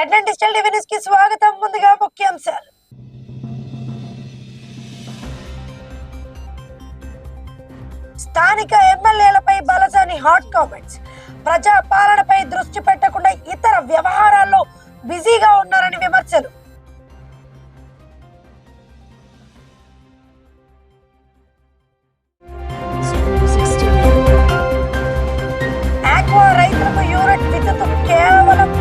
Z9 digital TV news కి స్వాగతం. ముందుగా ముఖ్యాంశాలు. స్థానిక ఎమ్మెల్యేలపై బలసాని హాట్ కామెంట్స్. ప్రజా పాలనపై దృష్టి పెట్టకుండా ఇతర వ్యవహారాల్లో బిజీగా ఉన్నారని విమర్శలు. ఆక్వా రైతులకు యూనిట్ విద్యుత్ కేవలం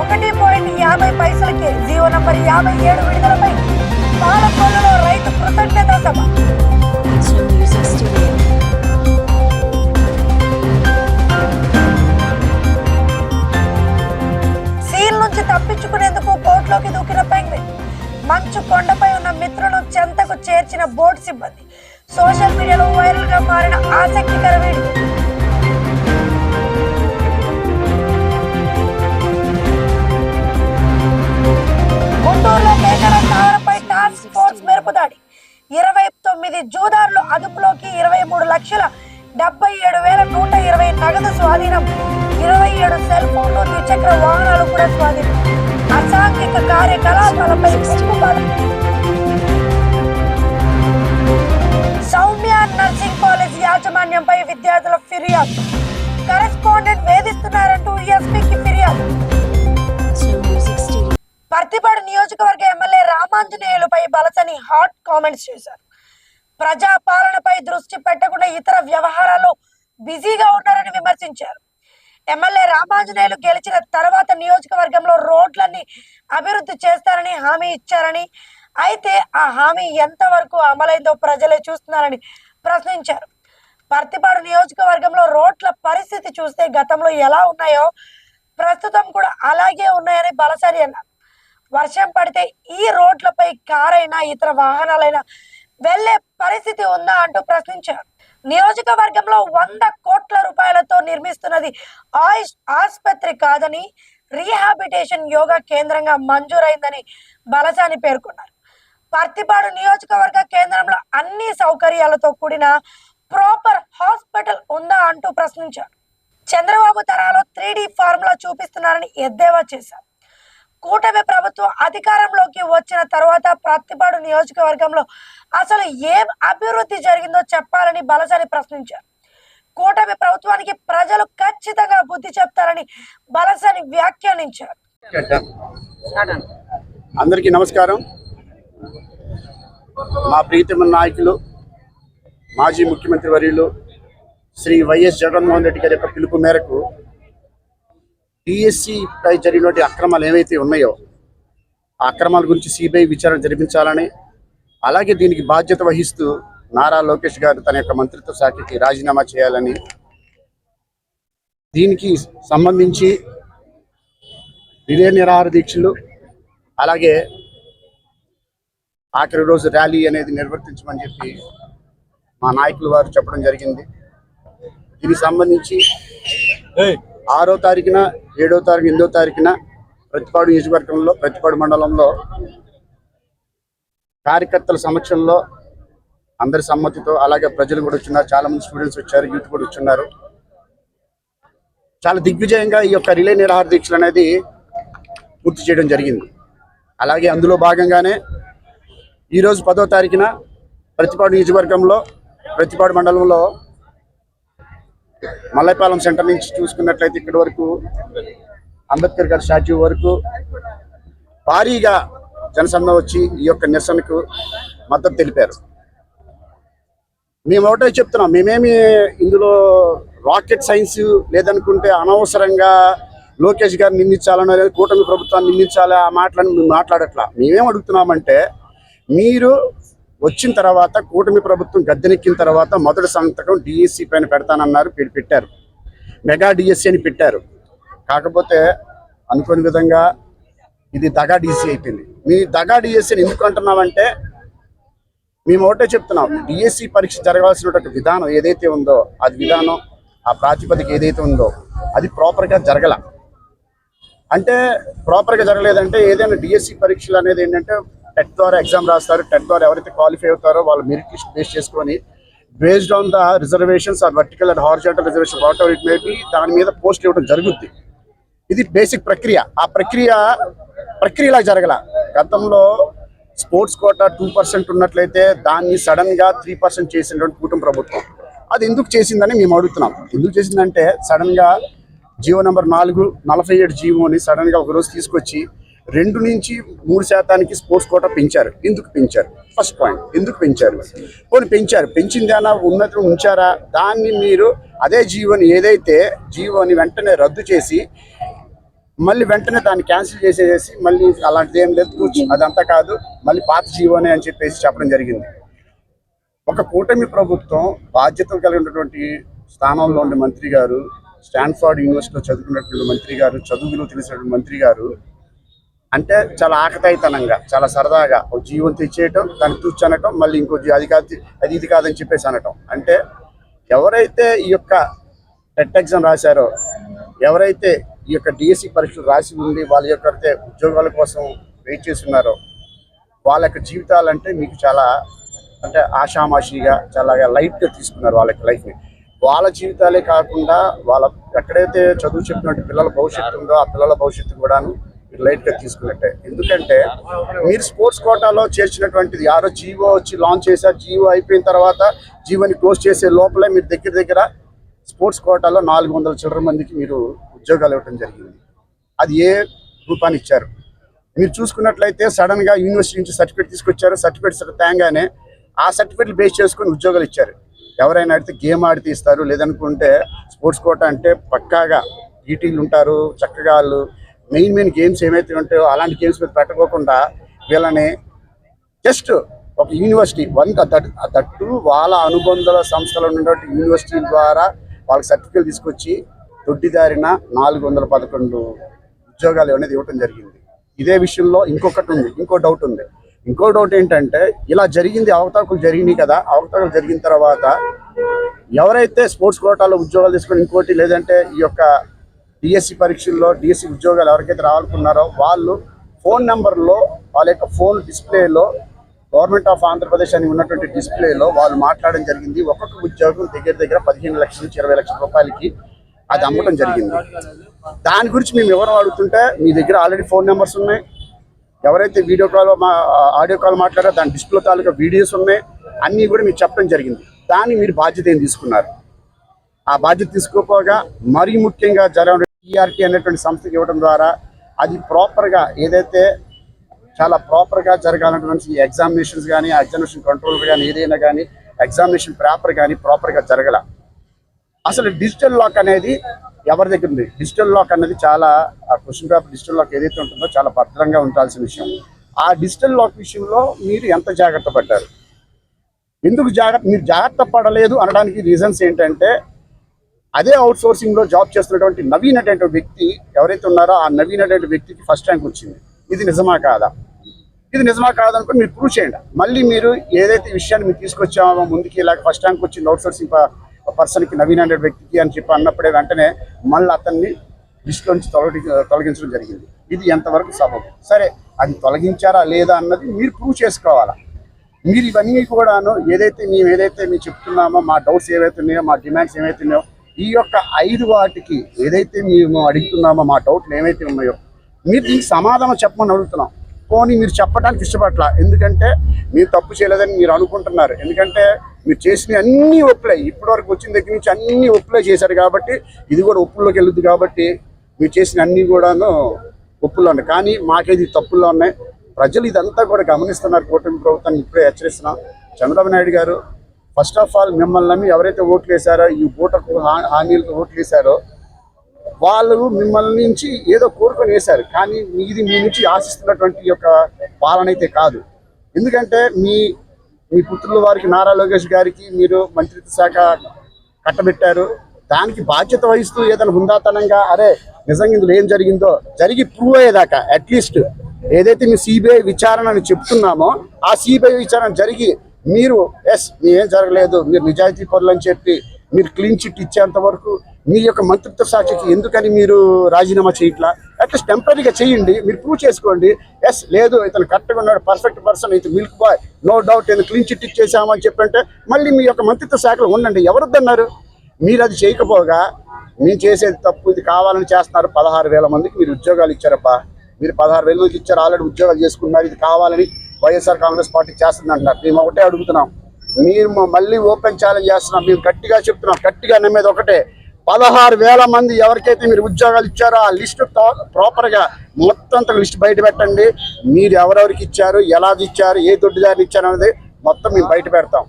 1.50 పైసలకే. జీవో నంబర్ 57 విడుదలపై పాలకొల్లులో రైతు కృతజ్ఞతా సభ. సీల్ నుంచి తప్పించుకునేందుకు బోట్లోకి దూకిన పెంగ్విన్. మంచు కొండపై ఉన్న మిత్రులను చెంతకు చేర్చిన బోట్ సిబ్బంది. సోషల్ మీడియాలో వైరల్ గా మారిన ఆసక్తికర వీడియో. గుంటూరులో కేకరంపై టాస్క్ ఫోర్స్ మెరుపు దాడి. 29 జూదార్లు అదుపులోకి. 23,77,120 నగదు స్వాధీనం. 27 సెల్ ఫోన్లు, ద్విచక్ర వాహనాలు కూడా స్వాధీనం. అసాంఘిక కార్యకలాపాలపై తిరుగుబాటు. సౌమ్య నర్సింగ్ కాలేజ్ యాజమాన్యంపై విద్యార్థుల ఫిర్యాదు. కరెస్పాండెంట్ వేధిస్తున్నారంటూ ఎస్పీకి ఫిర్యాదు. పర్తిపాడు నియోజకవర్గ ఎమ్మెల్యే రామాంజనేయులపై బలసాని హాట్ కామెంట్స్ చేశారు. ప్రజా పాలనపై దృష్టి పెట్టకుండా ఇతర వ్యవహారాల్లో బిజీగా ఉన్నారని విమర్శించారు. ఎమ్మెల్యే రామాంజనేయులు గెలిచిన తర్వాత నియోజకవర్గంలో రోడ్లన్నీ అభివృద్ధి చేస్తారని హామీ ఇచ్చారని, అయితే ఆ హామీ ఎంతవరకు అమలైందో ప్రజలే చూస్తున్నారని ప్రశ్నించారు. పర్తిపాడు నియోజకవర్గంలో రోడ్ల పరిస్థితి చూస్తే గతంలో ఎలా ఉన్నాయో ప్రస్తుతం కూడా అలాగే ఉన్నాయని బలసాని అన్నారు. వర్షం పడితే ఈ రోడ్లపై కారైనా ఇతర వాహనాలైనా వెళ్లే పరిస్థితి ఉందా అంటూ ప్రశ్నించారు. నియోజకవర్గంలో 100 కోట్ల రూపాయలతో నిర్మిస్తున్నది ఆయుష్ ఆసుపత్రి కాదని, రీహాబిటేషన్ యోగా కేంద్రంగా మంజూరైందని బలసాని పేర్కొన్నారు. పర్తిపాడు నియోజకవర్గ కేంద్రంలో అన్ని సౌకర్యాలతో కూడిన ప్రాపర్ హాస్పిటల్ ఉందా అంటూ ప్రశ్నించారు. చంద్రబాబు తరాలో 3D ఫార్ములా చూపిస్తున్నారని ఎద్దేవా చేశారు. కూటమి ప్రభుత్వం అధికారంలోకి వచ్చిన తర్వాత పర్తిపాడు నియోజకవర్గంలో అసలు ఏం అభివృద్ధి జరిగిందో చెప్పాలని బలసాని ప్రశ్నించారు. కూటమి ప్రభుత్వానికి ప్రజలు ఖచ్చితంగా బుద్ధి చెప్తారని బలసాని వ్యాఖ్యానించారు. అందరికీ నమస్కారం. మా ప్రీతమ నాయకులు మాజీ ముఖ్యమంత్రి వర్యులు శ్రీ వైఎస్ జగన్మోహన్ రెడ్డి గారి యొక్క పిలుపు మేరకు డిఎస్సిపై జరిగినటువంటి అక్రమాలు ఏవైతే ఉన్నాయో ఆ అక్రమాల గురించి సిబిఐ విచారణ జరిపించాలని, అలాగే దీనికి బాధ్యత వహిస్తూ నారా లోకేష్ గారు తన యొక్క మంత్రిత్వ శాఖకి రాజీనామా చేయాలని, దీనికి సంబంధించి రిలే నిరాహార దీక్షలు అలాగే ఆఖరి రోజు ర్యాలీ అనేది నిర్వర్తించమని చెప్పి మా నాయకులు వారు చెప్పడం జరిగింది. దీనికి సంబంధించి 6వ తారీఖున, 7వ తారీఖు, 8వ తారీఖున ప్రతిపాడు నియోజకవర్గంలో, ప్రతిపాడు మండలంలో కార్యకర్తల సమక్షంలో అందరి సమ్మతితో, అలాగే ప్రజలు కూడా వచ్చున్నారు, చాలామంది స్టూడెంట్స్ వచ్చారు, యూత్ కూడా వచ్చున్నారు. చాలా దిగ్విజయంగా ఈ యొక్క రిలే నిరాహార దీక్షలు అనేది పూర్తి చేయడం జరిగింది. అలాగే అందులో భాగంగానే ఈరోజు 10వ తారీఖున ప్రతిపాడు నియోజకవర్గంలో, ప్రతిపాడు మండలంలో మల్లైపాలెం సెంటర్ నుంచి చూసుకున్నట్లయితే ఇక్కడి వరకు అంబేద్కర్ గారి స్టాచ్యూ వరకు భారీగా జనసందం వచ్చి ఈ యొక్క నిరసనకు మద్దతు తెలిపారు. మేము ఒకటే చెప్తున్నాం, మేమేమి ఇందులో రాకెట్ సైన్స్ లేదనుకుంటే అనవసరంగా లోకేష్ గారిని నిందించాలని, లేదా కూటమి ప్రభుత్వాన్ని నిందించాలి ఆ మాటలను మేము మాట్లాడట్లా. మేమేం అడుగుతున్నామంటే, మీరు వచ్చిన తర్వాత కూటమి ప్రభుత్వం గద్దెనెక్కిన తర్వాత మొదటి సంతకం డిఎస్సి పైన పెడతానన్నారు, పెట్టారు. మెగా డిఎస్సి అని పెట్టారు. కాకపోతే అనుకోని విధంగా ఇది దగా డిఎస్సి అయిపోయింది. మీ దగా డిఎస్సిని ఎందుకు అంటున్నామంటే, మేము ఒకటే చెప్తున్నాం, డిఎస్సి పరీక్ష జరగాల్సినటువంటి విధానం ఏదైతే ఉందో అది విధానం, ఆ ప్రాతిపదిక ఏదైతే ఉందో అది ప్రాపర్గా జరగల. అంటే ప్రాపర్గా జరగలేదంటే ఏదైనా డిఎస్సి పరీక్షలు అనేది ఏంటంటే టెట్ ద్వారా ఎగ్జామ్ రాస్తారు. టెట్ ద్వారా ఎవరైతే క్వాలిఫై అవుతారో వాళ్ళు మెరిట్ లిస్ట్ బేస్ చేసుకొని based on the reservations or vertical and horizontal reservation whatever it may be దాని మీద పోస్ట్ ఇవ్వడం జరుగుద్ది. ఇది బేసిక్ ప్రక్రియ. ఆ ప్రక్రియ ప్రక్రియ ఇలా జరగల. గతంలో స్పోర్ట్స్ కోటా 2% ఉన్నట్లయితే దాన్ని సడన్ గా 3% చేసినటువంటి కూటమి ప్రభుత్వం. అది ఎందుకు చేసిందని మేము అడుగుతున్నాం. ఎందుకు చేసిందంటే సడన్ గా జీవో నెంబర్ 47 జీవోని సడన్ గా ఒకరోజు తీసుకొచ్చి 2 నుంచి 3% స్పోర్ట్స్ కోటా పెంచారు. ఎందుకు పెంచారు? ఫస్ట్ పాయింట్, ఎందుకు పెంచారు? పోనీ పెంచారు, పెంచిందేనా ఉన్నట్లు ఉంచారా? దాన్ని మీరు అదే జీవోని ఏదైతే జీవోని వెంటనే రద్దు చేసి మళ్ళీ వెంటనే దాన్ని క్యాన్సిల్ చేసేసి మళ్ళీ అలాంటిది ఏం లేదు, అదంతా కాదు, మళ్ళీ పాత జీవోనే అని చెప్పేసి చెప్పడం జరిగింది. ఒక కూటమి ప్రభుత్వం బాధ్యతలు కలిగినటువంటి స్థానంలో ఉండే మంత్రి గారు, స్టాన్ఫర్డ్ యూనివర్సిటీలో చదువుకున్నటువంటి మంత్రి గారు, చదువులు తెలిసినటువంటి మంత్రి గారు అంటే చాలా ఆకతాయితనంగా, చాలా సరదాగా ఒక జీవం తెచ్చేయటం, దాన్ని తూర్చనటం, మళ్ళీ ఇంకో అది కాదు ఇది కాదని చెప్పేసి అనటం. అంటే ఎవరైతే ఈ యొక్క టెట్ ఎగ్జామ్ రాశారో, ఎవరైతే ఈ యొక్క డిఎస్సి పరీక్షలు రాసి ఉండి వాళ్ళ యొక్క ఉద్యోగాల కోసం వెయిట్ చేస్తున్నారో వాళ్ళ యొక్క జీవితాలంటే మీకు చాలా అంటే ఆషామాషిగా చాలా లైట్గా తీసుకున్నారు వాళ్ళ లైఫ్ని. వాళ్ళ జీవితాలే కాకుండా వాళ్ళ ఎక్కడైతే చదువు చెప్పినట్టు పిల్లల భవిష్యత్తు ఉందో ఆ పిల్లల భవిష్యత్తు కూడాను మీరు లైట్గా తీసుకున్నట్టే. ఎందుకంటే మీరు స్పోర్ట్స్ కోటాలో చేర్చినటువంటిది యారో జీవో వచ్చి లాంచ్ చేశారు. జీవో అయిపోయిన తర్వాత జీవోని క్లోజ్ చేసే లోపలే మీరు దగ్గర స్పోర్ట్స్ కోటాలో 400 చిల్లర మందికి మీరు ఉద్యోగాలు ఇవ్వడం జరిగింది. అది ఏ రూపాన్ని ఇచ్చారు? మీరు చూసుకున్నట్లయితే సడన్ గా యూనివర్సిటీ నుంచి సర్టిఫికేట్ తీసుకొచ్చారు. సర్టిఫికేట్ తేగానే ఆ సర్టిఫికేట్లు బేస్ చేసుకుని ఉద్యోగాలు ఇచ్చారు. ఎవరైనా అడిగితే గేమ్ ఆడితే ఇస్తారు, లేదనుకుంటే స్పోర్ట్స్ కోటా అంటే పక్కాగా ఈటీలు ఉంటారు, చక్కగా వాళ్ళు మెయిన్ గేమ్స్ ఏమైతే ఉంటాయో అలాంటి గేమ్స్ మీద పెట్టకోకుండా వీళ్ళని జస్ట్ ఒక యూనివర్సిటీ దట్టు వాళ్ళ అనుబంధ సంస్థలు ఉన్నటువంటి యూనివర్సిటీ ద్వారా వాళ్ళకి సర్టిఫికేట్ తీసుకొచ్చి దొడ్డిదారిన 411 ఉద్యోగాలు అనేది ఇవ్వటం జరిగింది. ఇదే విషయంలో ఇంకో డౌట్ ఉంది. ఇంకో డౌట్ ఏంటంటే ఇలా జరిగింది, అవకతవకలు జరిగినాయి కదా. అవకతవకలు జరిగిన తర్వాత ఎవరైతే స్పోర్ట్స్ కోటాలో ఉద్యోగాలు తీసుకొని ఇంకోటి లేదంటే ఈ యొక్క డిఎస్సి పరీక్షల్లో డిఎస్సి ఉద్యోగాలు ఎవరికైతే రావాలనుకున్నారో వాళ్ళు ఫోన్ నెంబర్లో వాళ్ళ యొక్క ఫోన్ డిస్ప్లేలో గవర్నమెంట్ ఆఫ్ ఆంధ్రప్రదేశ్ అని ఉన్నటువంటి డిస్ప్లేలో వాళ్ళు మాట్లాడడం జరిగింది. ఒక్కొక్క ఉద్యోగం దగ్గర 15 లక్షల నుంచి 20 లక్షల రూపాయలకి అది అమ్మటం జరిగింది. దాని గురించి మేము ఎవరు అడుగుతుంటే మీ దగ్గర ఆల్రెడీ ఫోన్ నెంబర్స్ ఉన్నాయి. ఎవరైతే ఆడియో కాల్ మాట్లాడారో దాని డిస్ప్లే తాలూకా వీడియోస్ ఉన్నాయి. అన్నీ కూడా మీరు చెప్పడం జరిగింది. దాన్ని మీరు బాధ్యత ఏం తీసుకున్నారు? ఆ బాధ్యత తీసుకోపోగా మరీ ముఖ్యంగా టీఆర్టీ అనేటువంటి సంస్థకి ఇవ్వడం ద్వారా అది ప్రాపర్గా ఏదైతే చాలా ప్రాపర్గా జరగాలన్నటువంటి ఎగ్జామినేషన్స్ కానీ ఎగ్జామినేషన్ కంట్రోల్ కానీ ఏదైనా కానీ ఎగ్జామినేషన్ పేపర్ కానీ ప్రాపర్గా జరగల. అసలు డిజిటల్ లాక్ అనేది ఎవరి దగ్గర ఉంది? డిజిటల్ లాక్ అనేది చాలా క్వశ్చన్ పేపర్ డిజిటల్ లాక్ ఏదైతే ఉంటుందో చాలా భద్రంగా ఉండాల్సిన విషయం. ఆ డిజిటల్ లాక్ విషయంలో మీరు ఎంత జాగ్రత్త పడ్డారు? ఎందుకు మీరు జాగ్రత్త పడలేదు అనడానికి రీజన్స్ ఏంటంటే అదే అవుట్ సోర్సింగ్లో జాబ్ చేస్తున్నటువంటి నవీన్ అనేటువంటి వ్యక్తి ఎవరైతే ఉన్నారో ఆ నవీన్ అనేటువంటి వ్యక్తికి ఫస్ట్ ర్యాంక్ వచ్చింది. ఇది నిజమా కాదా? ఇది నిజమా కాదనుకుని మీరు ప్రూవ్ చేయండి. మళ్ళీ మీరు ఏదైతే విషయాన్ని మీరు తీసుకొచ్చామో ముందుకి ఇలాగ ఫస్ట్ ర్యాంక్ వచ్చింది అవుట్ సోర్సింగ్ పర్సన్కి నవీన్ అనే వ్యక్తికి అని చెప్పి అన్నప్పుడే వెంటనే మళ్ళీ అతన్ని లిస్టులో నుంచి తొలగించడం జరిగింది. ఇది ఎంతవరకు సబబు? సరే, అది తొలగించారా లేదా అన్నది మీరు ప్రూవ్ చేసుకోవాలా. మీరు ఇవన్నీ కూడాను ఏదైతే మేము చెప్తున్నామో మా డౌట్స్ ఏవైతే ఉన్నాయో మా డిమాండ్స్ ఏవైతే ఉన్నాయో ఈ యొక్క 5 వాటికి ఏదైతే మేము అడుగుతున్నామో మా డౌట్లు ఏవైతే ఉన్నాయో మీరు దీనికి సమాధానం చెప్పమని అడుగుతున్నాం. పోనీ మీరు చెప్పడానికి ఇష్టపడలా, ఎందుకంటే మీరు తప్పు చేయలేదని మీరు అనుకుంటున్నారు. ఎందుకంటే మీరు చేసినవి అన్నీ ఒప్పులే, ఇప్పటివరకు వచ్చిన దగ్గర నుంచి అన్నీ ఒప్పులే చేశారు కాబట్టి ఇది కూడా ఒప్పుల్లోకి వెళ్ళుద్ది. కాబట్టి మీరు చేసిన అన్నీ కూడాను ఒప్పుల్లో ఉన్నాయి, కానీ మాకేది తప్పుల్లో ఉన్నాయి. ప్రజలు ఇదంతా కూడా గమనిస్తున్నారు. కూటమి ప్రభుత్వాన్ని ఇప్పుడే హెచ్చరిస్తున్నాం. చంద్రబాబు నాయుడు గారు ఫస్ట్ ఆఫ్ ఆల్ మిమ్మల్ని నమ్మి ఎవరైతే ఓట్లు వేశారో ఈ ఓటర్కు హామీలతో ఓట్లు వేశారో వాళ్ళు మిమ్మల్ని నుంచి ఏదో కోరుకొని వేశారు, కానీ మీ నుంచి ఆశిస్తున్నటువంటి యొక్క పాలన అయితే కాదు. ఎందుకంటే మీ పుత్రుల వారికి నారా లోకేష్ గారికి మీరు మంత్రిత్వ శాఖ కట్టబెట్టారు. దానికి బాధ్యత వహిస్తూ ఏదైనా హుందాతనంగా అరే నిజంగా ఇందులో ఏం జరిగిందో జరిగి ప్రూవ్ అయ్యేదాకా అట్లీస్ట్ ఏదైతే మీ సిబిఐ విచారణ అని చెప్తున్నామో ఆ సిబిఐ విచారణ జరిగి మీరు మీరేం జరగలేదు, మీరు నిజాయితీ పరులు అని చెప్పి మీరు క్లీన్ చిట్ ఇచ్చేంత వరకు మీ యొక్క మంత్రిత్వ శాఖకి ఎందుకని మీరు రాజీనామా చేయట్లా? అట్లీస్ట్ టెంపరీగా చేయండి, మీరు ప్రూవ్ చేసుకోండి. లేదు ఇతను కరెక్ట్గా ఉన్నాడు, పర్ఫెక్ట్ పర్సన్, ఇతను మిల్క్ బాయ్, నో డౌట్, నేను క్లీన్ చిట్ ఇచ్చేసామని చెప్పంటే మళ్ళీ మీ యొక్క మంత్రిత్వ శాఖలో ఉండండి. ఎవరొద్దన్నారు? మీరు అది చేయకపోగా మేము చేసేది తప్పు, ఇది కావాలని చేస్తున్నారు. 16,000 మందికి మీరు ఉద్యోగాలు ఇచ్చారబ్బా. మీరు 16,000 మందికి ఇచ్చారు, ఆల్రెడీ ఉద్యోగాలు చేసుకున్నారు, ఇది కావాలని వైఎస్ఆర్ కాంగ్రెస్ పార్టీ చేస్తుంది అంటారు. మేము ఒకటే అడుగుతున్నాం, మీరు మళ్ళీ ఓపెన్ ఛాలెంజ్ చేస్తున్నాం, మేము గట్టిగా చెప్తున్నాం, గట్టిగా నమ్మేది ఒకటే, 16,000 మంది ఎవరికైతే మీరు ఉద్యోగాలు ఇచ్చారో ఆ లిస్టు ప్రాపర్గా మొత్తం లిస్ట్ బయట పెట్టండి. మీరు ఎవరెవరికి ఇచ్చారు, ఎలా ఇచ్చారు, ఏ దొడ్డిదారిని ఇచ్చారు అనేది మొత్తం మేము బయట పెడతాం.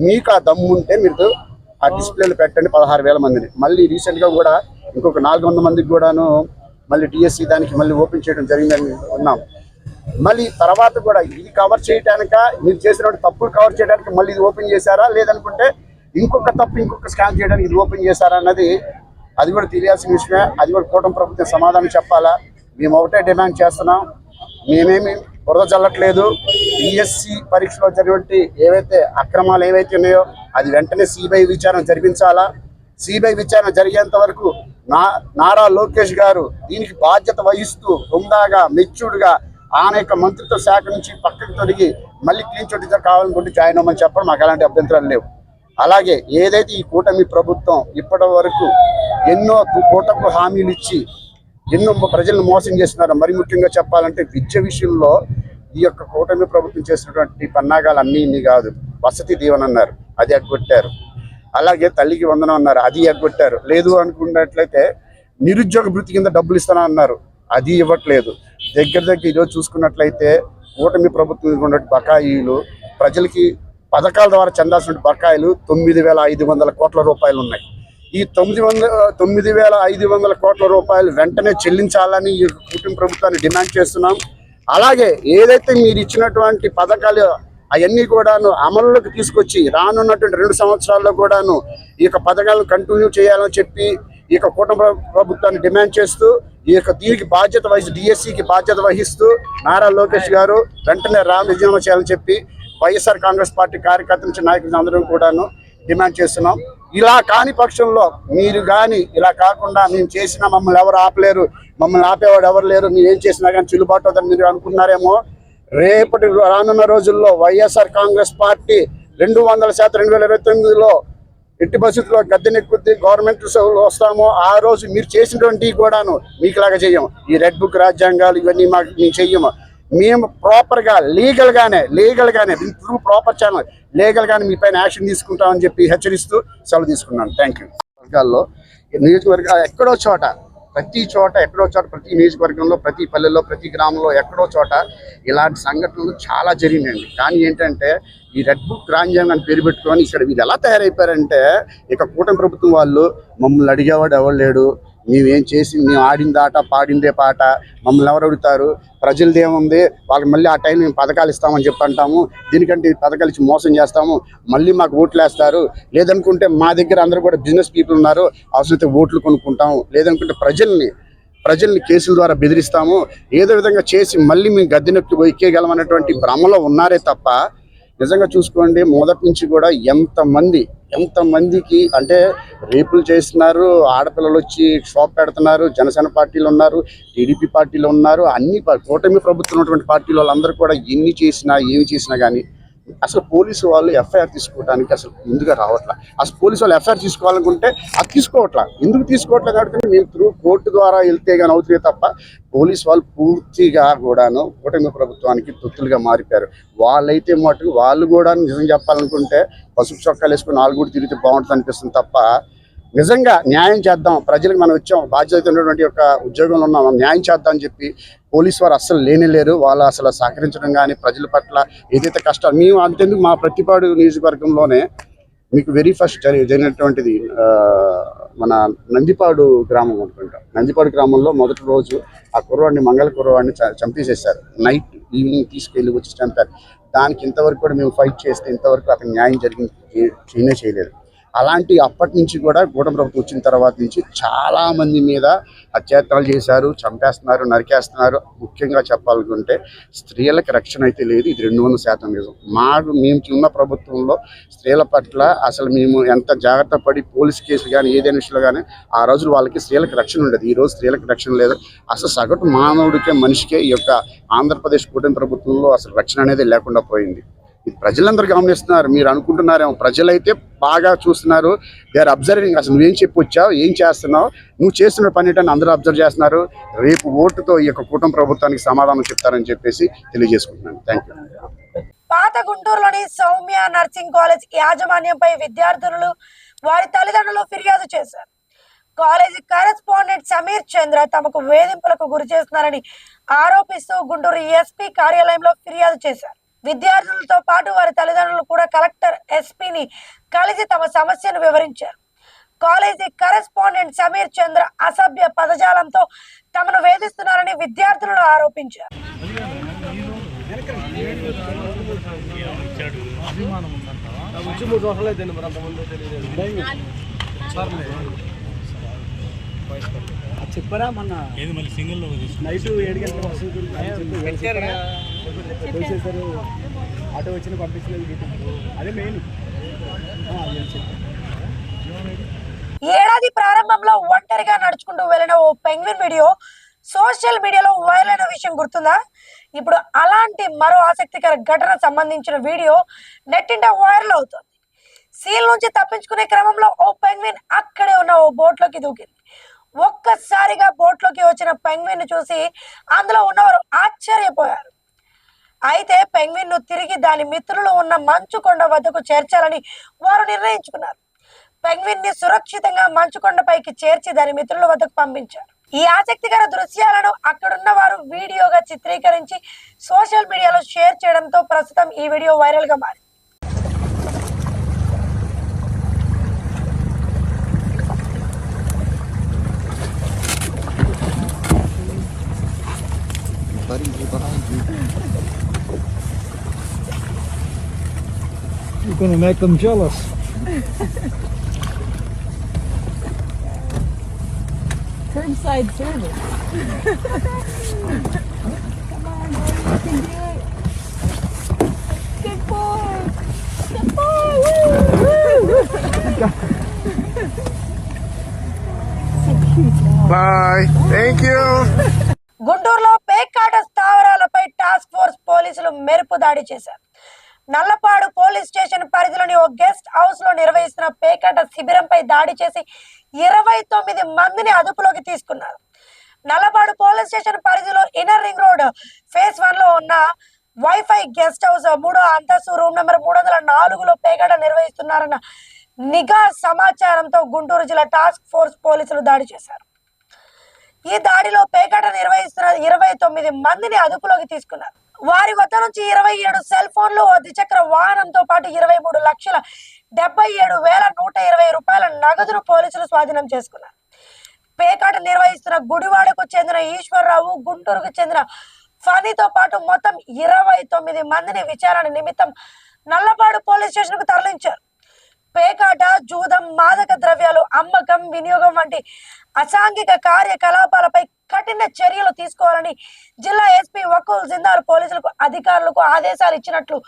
మీకు ఆ దమ్ము ఉంటే మీరు ఆ డిస్ప్లేలు పెట్టండి 16,000 మందిని. మళ్ళీ రీసెంట్గా కూడా ఇంకొక 400 మందికి కూడాను మళ్ళీ డిఎస్సి దానికి మళ్ళీ ఓపెన్ చేయడం జరిగిందని ఉన్నాం. మళ్ళీ తర్వాత కూడా ఇది కవర్ చేయడానిక, మీరు చేసిన తప్పులు కవర్ చేయడానికి మళ్ళీ ఇది ఓపెన్ చేశారా, లేదనుకుంటే ఇంకొక తప్పు ఇంకొక స్కామ్ చేయడానికి ఇది ఓపెన్ చేశారా అన్నది అది కూడా తెలియాల్సిన విషయమే. అది కూడా కూటమి ప్రభుత్వం సమాధానం చెప్పాలా. మేము ఒకటే డిమాండ్ చేస్తున్నాం, మేమేమి బురద చల్లట్లేదు. డిఎస్సి పరీక్షలో జరిగినటువంటి ఏవైతే అక్రమాలు ఏవైతే ఉన్నాయో అది వెంటనే సిబిఐ విచారణ జరిపించాలా. సిబిఐ విచారణ జరిగేంత వరకు నారా లోకేష్ గారు దీనికి బాధ్యత వహిస్తూ హుందాగా మెచ్యూర్డ్గా ఆయన యొక్క మంత్రిత్వ శాఖ నుంచి పక్కకు తొలగి మళ్ళీ క్లీన్ చిట్ కావాలనుకుంటే జాయిన్ అవ్వమని చెప్పడం మాకు ఎలాంటి అభ్యంతరాలు లేవు. అలాగే ఏదైతే ఈ కూటమి ప్రభుత్వం ఇప్పటి వరకు ఎన్నో కూటమి హామీలు ఇచ్చి ఎన్నో ప్రజలను మోసం చేస్తున్నారో, మరి ముఖ్యంగా చెప్పాలంటే విద్య విషయంలో ఈ యొక్క కూటమి ప్రభుత్వం చేసినటువంటి పన్నాగాలు అన్నీ కాదు. వసతి దీవెన అన్నారు, అది ఎగ్గొట్టారు. అలాగే తల్లికి వందనం అన్నారు, అది ఎగ్గొట్టారు. లేదు అనుకున్నట్లయితే నిరుద్యోగ భృతి కింద డబ్బులు ఇస్తానన్నారు, అది ఇవ్వట్లేదు. దగ్గర ఈరోజు చూసుకున్నట్లయితే కూటమి ప్రభుత్వం ఉన్న బకాయిలు, ప్రజలకి పథకాల ద్వారా చెందాల్సిన బకాయిలు 9,500 కోట్ల రూపాయలు ఉన్నాయి. ఈ 9,500 కోట్ల రూపాయలు వెంటనే చెల్లించాలని ఈ కూటమి ప్రభుత్వాన్ని డిమాండ్ చేస్తున్నాం. అలాగే ఏదైతే మీరు ఇచ్చినటువంటి పథకాలు అవన్నీ కూడాను అమలులోకి తీసుకొచ్చి రానున్నటువంటి 2 సంవత్సరాల్లో కూడాను ఈ యొక్క పథకాలను కంటిన్యూ చేయాలని చెప్పి ఈ యొక్క కూటమి ప్రభుత్వాన్ని డిమాండ్ చేస్తూ ఈ యొక్క దీనికి బాధ్యత వహిస్తూ డిఎస్సికి బాధ్యత వహిస్తూ నారా లోకేష్ గారు వెంటనే రాజీనామా చేయాలని చెప్పి వైఎస్ఆర్ కాంగ్రెస్ పార్టీ కార్యకర్తల నుంచి నాయకులు అందరం కూడాను డిమాండ్ చేస్తున్నాం. ఇలా కాని పక్షంలో మీరు కానీ ఇలా కాకుండా మేము చేసినా మమ్మల్ని ఎవరు ఆపలేరు, మమ్మల్ని ఆపేవాడు ఎవరు లేరు, మేము ఏం చేసినా కానీ చెల్లుబాటు అవుతుందని మీరు అనుకున్నారేమో. రేపటి రానున్న రోజుల్లో వైఎస్ఆర్ కాంగ్రెస్ పార్టీ 200% 2029లో ఎట్టి పరిస్థితుల్లో గద్దెనెక్కుద్ది, గవర్నమెంట్ వస్తామో ఆ రోజు మీరు చేసినటువంటి కూడాను మీకులాగా చెయ్యం. ఈ రెడ్ బుక్ రాజ్యాంగాలు ఇవన్నీ మేము చెయ్యము. మేము ప్రాపర్గా లీగల్గానే త్రూ ప్రాపర్ ఛానల్ లీగల్గానే మీ పైన యాక్షన్ తీసుకుంటామని చెప్పి హెచ్చరిస్తూ సెలవు తీసుకున్నాను. Thank you. వర్గాల్లో నియోజకవర్గాలు ప్రతి చోట ప్రతి నియోజకవర్గంలో, ప్రతి పల్లెల్లో, ప్రతి గ్రామంలో ఎక్కడో చోట ఇలాంటి సంఘటనలు చాలా జరిగినాయండి. కానీ ఏంటంటే ఈ రెడ్ బుక్ రాజ్యాంగాన్ని పేరు పెట్టుకొని ఇక్కడ వీళ్ళు ఎలా తయారైపోయారంటే, ఇక కూటమి ప్రభుత్వం వాళ్ళు మమ్మల్ని అడిగేవాడు ఎవరు లేడు, మేమేం చేసి మేము ఆడింది ఆట పాడిందే పాట, మమ్మల్ని ఎవరు అడుగుతారు, ప్రజలది ఏముంది, వాళ్ళకి మళ్ళీ ఆ టైం మేము పథకాలు ఇస్తామని చెప్పి అంటాము, దీనికంటే పథకాలు ఇచ్చి మోసం చేస్తాము, మళ్ళీ మాకు ఓట్లు వేస్తారు, లేదనుకుంటే మా దగ్గర అందరూ కూడా బిజినెస్ పీపుల్ ఉన్నారు, అవసరమైతే ఓట్లు కొనుక్కుంటాము, లేదనుకుంటే ప్రజల్ని కేసుల ద్వారా బెదిరిస్తాము, ఏదో విధంగా చేసి మళ్ళీ మేము గద్దెనెక్కి ఎక్కేయగలమన్నటువంటి భ్రమలో ఉన్నారే తప్ప నిజంగా చూసుకోండి మొదటి నుంచి కూడా ఎంతమందికి అంటే రేపులు చేస్తున్నారు, ఆడపిల్లలు వచ్చి షాప్ పెడుతున్నారు, జనసేన పార్టీలు ఉన్నారు, టీడీపీ పార్టీలు ఉన్నారు, అన్ని కూటమి ప్రభుత్వం ఉన్నటువంటి పార్టీల వాళ్ళందరూ కూడా ఏమి చేసినా కానీ అసలు పోలీసు వాళ్ళు ఎఫ్ఐఆర్ తీసుకోవడానికి అసలు ముందుగా రావట్లా. అసలు పోలీసు వాళ్ళు ఎఫ్ఐఆర్ తీసుకోవాలనుకుంటే అది తీసుకోవట్లా. ఎందుకు తీసుకోవట్లేదు అంటే మేము త్రూ కోర్టు ద్వారా వెళ్తే కానీ అవుతుంది తప్ప పోలీసు వాళ్ళు పూర్తిగా కూడాను కూటమి ప్రభుత్వానికి తొత్తులుగా మారిపోయారు. వాళ్ళైతే మటుకు వాళ్ళు కూడా నిజం చెప్పాలనుకుంటే పసుపు చొక్కాలు వేసుకుని వాళ్ళు కూడా తిరిగితే బాగుంటుంది అనిపిస్తుంది తప్ప నిజంగా న్యాయం చేద్దాం, ప్రజలకు మనం వచ్చాం, బాధ్యత ఉన్నటువంటి యొక్క ఉద్యోగంలో ఉన్నాం, న్యాయం చేద్దాం అని చెప్పి పోలీసు వారు అస్సలు లేరు. వాళ్ళు అసలు సహకరించడం కానీ ప్రజల పట్ల ఏదైతే కష్టాలు మేము అంతేందుకు మా ప్రతిపాడు నియోజకవర్గంలోనే మీకు వెరీ ఫస్ట్ జరిగినటువంటిది మన నందిపాడు గ్రామం అనుకుంటా. నందిపాడు గ్రామంలో మొదటి రోజు ఆ కుర్రవాడిని మంగళ కుర్రవాడిని చంపేసేసారు. నైట్ ఈవినింగ్ తీసుకెళ్ళి వచ్చి చంపారు. దానికి ఇంతవరకు కూడా మేము ఫైట్ చేస్తే ఇంతవరకు అతను న్యాయం చేయలేదు. అలాంటి అప్పటి నుంచి కూడా కూటమి ప్రభుత్వం వచ్చిన తర్వాత నుంచి చాలామంది మీద అత్యాచారాలు చేశారు, చంపేస్తున్నారు, నరికేస్తున్నారు. ముఖ్యంగా చెప్పాలనుకుంటే స్త్రీలకు రక్షణ అయితే లేదు. ఇది 200% నిజం. మేము ఉన్న ప్రభుత్వంలో స్త్రీల పట్ల అసలు మేము ఎంత జాగ్రత్త పడి పోలీస్ కేసులు కానీ ఏదైనా విషయంలో కానీ ఆ రోజులు వాళ్ళకి స్త్రీలకు రక్షణ ఉండేది. ఈ రోజు స్త్రీలకు రక్షణ లేదు. అసలు సగటు మానవుడికే మనిషికే ఈ యొక్క ఆంధ్రప్రదేశ్ కూటమి ప్రభుత్వంలో అసలు రక్షణ అనేది లేకుండా పోయింది. ఇది ప్రజలందరూ గమనిస్తున్నారు. మీరు అనుకుంటున్నారేమో, ప్రజలైతే బాగా చూస్తున్నారు. They are observing. అసలు నువ్వేం చెప్పొచ్చావు, ఏం చేస్తున్నావు, నువ్వు చేస్తున్న పని ఏంటని అందరూ అబ్జర్వ్ చేస్తున్నారు. రేపు ఓటుతో ఈ యొక్క కూటమి ప్రభుత్వానికి సమాధానం చెప్తారని చెప్పేసి తెలియజేసుకుంటున్నాను. Thank you. పాత గుంటూరులోని సౌమ్య నర్సింగ్ కాలేజ్ యాజమాన్యంపై విద్యార్థులు వారి తల్లిదండ్రులు ఫిర్యాదు చేశారు. కాలేజీ కరెస్పాండెంట్ సమీర్ చంద్ర తమకు వేధింపులకు గురి చేస్తున్నారని ఆరోపిస్తూ గుంటూరు ఎస్పీ కార్యాలయంలో ఫిర్యాదు చేశారు. విద్యార్థులతో పాటు వారి తల్లిదండ్రులు కూడా కలెక్టర్ ఎస్పీని కలిసి తమ సమస్యను వివరించారు. కాలేజీ కరెస్పాండెంట్ సమీర్ చంద్ర అసభ్య పదజాలంతో తమను వేధిస్తున్నారని విద్యార్థులను ఆరోపించారు. చెప్పరా మొన్న నైట్ 7 గంటలకు వస్తుంది ఆటో వచ్చిన పంపించలేదు. అదే మెయిన్. ఏడాది ప్రారంభంలో ఒంటరిగా నడుచుకుంటూ వెళ్ళిన ఓ పెంగ్విన్ వీడియో సోషల్ మీడియాలో వైరల్ అయిన విషయం గుర్తుందా? ఇప్పుడు అలాంటి మరో ఆసక్తికర ఘటన సంబంధించిన వీడియో నెట్టింట వైరల్ అవుతుంది. సీల్ నుంచి తప్పించుకునే క్రమంలో ఓ పెంగ్విన్ అక్కడే ఉన్న ఓ బోట్లోకి దూకింది. ఒక్కసారిగా బోట్లోకి వచ్చిన పెంగ్విన్ ను చూసి అందులో ఉన్నవారు ఆశ్చర్యపోయారు. అయితే పెంగ్విన్ ను తిరిగి దాని మిత్రులు ఉన్న మంచుకొండ వద్దకు చేర్చాలని వారు నిర్ణయించుకున్నారు. పెంగ్విన్ ని సురక్షితంగా మంచుకొండపైకి చేర్చి దాని మిత్రుల వద్దకు పంపించారు. ఈ ఆసక్తికర దృశ్యాలను అక్కడున్న వారు వీడియోగా చిత్రీకరించి సోషల్ మీడియాలో షేర్ చేయడంతో ప్రస్తుతం ఈ వీడియో వైరల్ గా మారింది. You're gonna make them jealous. Curbside service. Come on, boy, you can do it. Good boy. Good boy. Woo! So cute. Bye. Thank you. గుంటూరులో పేకాట స్థావరాలపై టాస్క్ ఫోర్స్ పోలీసులు మెరుపు దాడి చేశారు. నల్లపాడు పోలీస్ స్టేషన్ పరిధిలోని ఓ గెస్ట్ హౌస్ లో నిర్వహిస్తున్న పేకాట శిబిరంపై దాడి చేసి 29 మందిని అదుపులోకి తీసుకున్నారు. నల్లపాడు పోలీస్ స్టేషన్ పరిధిలో ఇన్నర్ రింగ్ రోడ్ ఫేజ్ 1 లో ఉన్న వైఫై గెస్ట్ హౌస్ 3వ అంతస్తు రూమ్ నెంబర్ 304లో పేకాట నిర్వహిస్తున్నారన్న నిఘా సమాచారంతో గుంటూరు జిల్లా టాస్క్ ఫోర్స్ పోలీసులు దాడి చేశారు. ఈ దాడిలో పేకాట నిర్వహిస్తున్న 29 మందిని అదుపులోకి తీసుకున్నారు. వారి వద్ద నుంచి 27 సెల్ ఫోన్లు, ఓ ద్విచక్ర వాహనంతో పాటు 23,77,120 రూపాయల నగదును పోలీసులు స్వాధీనం చేసుకున్నారు. పేకాట నిర్వహిస్తున్న గుడివాడకు చెందిన ఈశ్వర్రావు, గుంటూరుకు చెందిన ఫనీతో పాటు మొత్తం 29 మందిని విచారణ నిమిత్తం నల్లపాడు పోలీస్ స్టేషన్ కు తరలించారు. పేకాట, జూదం, మాదక ద్రవ్యాలు అమ్మకం, వినియోగం వంటి అసాంఘిక కార్యకలాపాలపై కఠిన చర్యలు తీసుకోవాలని జిల్లా ఎస్పీ వకూల్ జిందాల్ పోలీసులకు అధికారులకు ఆదేశాలు ఇచ్చినట్లు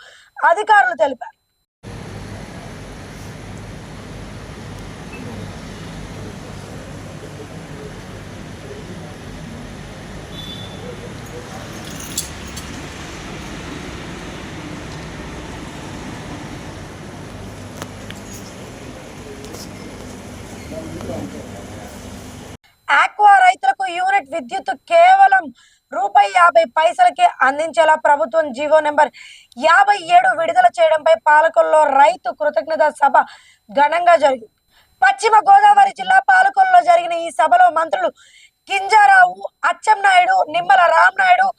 అధికారులు తెలిపారు. ఆక్వా రైతులకు యూనిట్ విద్యుత్ కేవలం ₹50 అందించేలా ప్రభుత్వం జీవో నెంబర్ 57 విడుదల చేయడంపై పాలకొల్లో రైతు కృతజ్ఞత సభ ఘనంగా జరిగింది. పశ్చిమ గోదావరి జిల్లా పాలకొల్లో జరిగిన ఈ సభలో మంత్రులు కింజారావు, అచ్చెన్నాయుడు, నిమ్మల రామనాయుడు,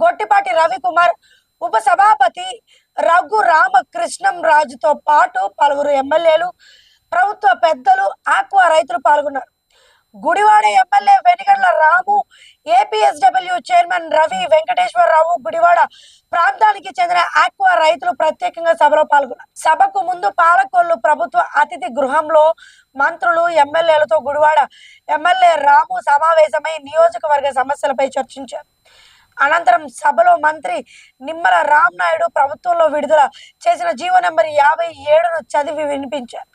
గొట్టిపాటి రవికుమార్, ఉప సభాపతి రఘు రామకృష్ణం రాజుతో పాటు పలువురు ఎమ్మెల్యేలు, ప్రభుత్వ పెద్దలు, ఆక్వా రైతులు పాల్గొన్నారు. గుడివాడ ఎమ్మెల్యే వెనిగండ్ల రాము, ఏపీఎస్డబ్ల్యూ చైర్మన్ రవి వెంకటేశ్వరరావు, గుడివాడ ప్రాంతానికి చెందిన ఆక్వా రైతులు ప్రత్యేకంగా సభలో పాల్గొన్నారు. సభకు ముందు పాలకొల్లు ప్రభుత్వ అతిథి గృహంలో మంత్రులు, ఎమ్మెల్యేలతో గుడివాడ ఎమ్మెల్యే రాము సమావేశమై నియోజకవర్గ సమస్యలపై చర్చించారు. అనంతరం సభలో మంత్రి నిమ్మల రామనాయుడు ప్రభుత్వంలో విడుదల చేసిన జీవో నెంబర్ 57ను చదివి వినిపించారు.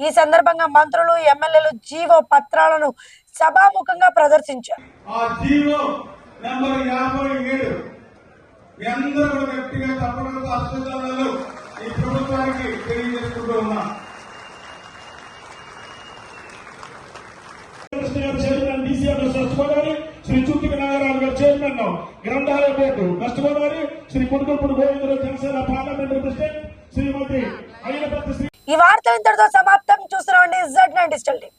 ఈ సందర్భంగా మంత్రులు, ఎమ్మెల్యేలు జీవో పత్రాలను సభాముఖంగా ప్రదర్శించారు. ఆ జీవో నంబర్ 57 అందరూ గట్టిగా తప్పడంతో అస్పృశ్యాలు ఈ ప్రభుత్వానికి తెలియజేసుకుంటూ ఉన్నా. Chairman DCR west Godavari, Shri Chukki Nagaraju గారు చైర్మన్ గ్రంథాలయ board west Godavari, Shri Pudukuppudu Govindarao Janasena parliamentary president Shrimati Ayinapatti. ఈ వార్తలు ఇంతటితో సమాప్తం. చూస్తున్నాండి Z9 డిజిటల్ టీవీ.